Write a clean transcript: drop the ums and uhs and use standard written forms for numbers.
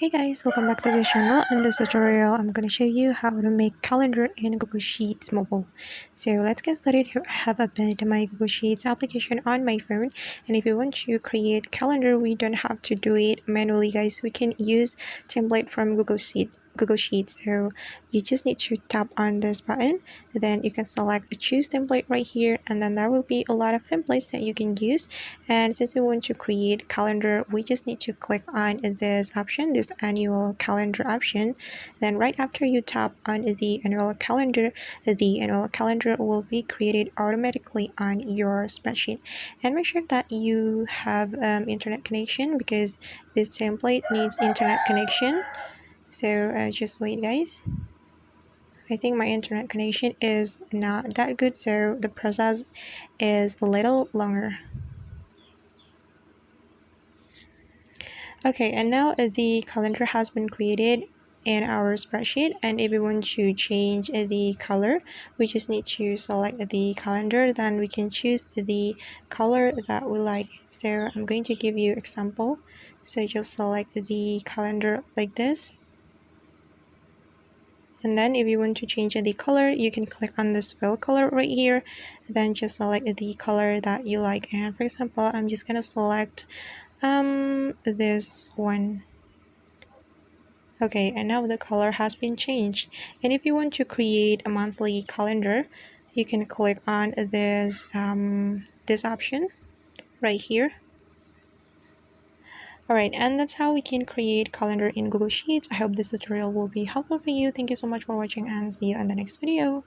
Hey guys, welcome back to the channel. In this tutorial, I'm going to show you how to make calendar in Google Sheets mobile. So let's get started. Here I have opened my Google Sheets application on my phone, and if you want to create calendar, we don't have to do it manually, guys. We can use template from Google Sheets. So you just need to tap on this button, then you can select choose template right here, and then there will be a lot of templates that you can use. And since we want to create calendar, we just need to click on this option, this annual calendar option. Then right after you tap on the annual calendar will be created automatically on your spreadsheet. And make sure that you have internet connection, because this template needs internet connection. So just wait, guys. I think my internet connection is not that good, so the process is a little longer. Okay, and now the calendar has been created in our spreadsheet, and if we want to change the color, we just need to select the calendar, then we can choose the color that we like. So I'm going to give you example. So just select the calendar like this, and then if you want to change the color, you can click on this fill color right here, then just select the color that you like. And for example, I'm just gonna select this one. Okay, and now the color has been changed. And if you want to create a monthly calendar, you can click on this option right here. Alright, and that's how we can create calendar in Google Sheets. I hope this tutorial will be helpful for you. Thank you so much for watching, and see you in the next video.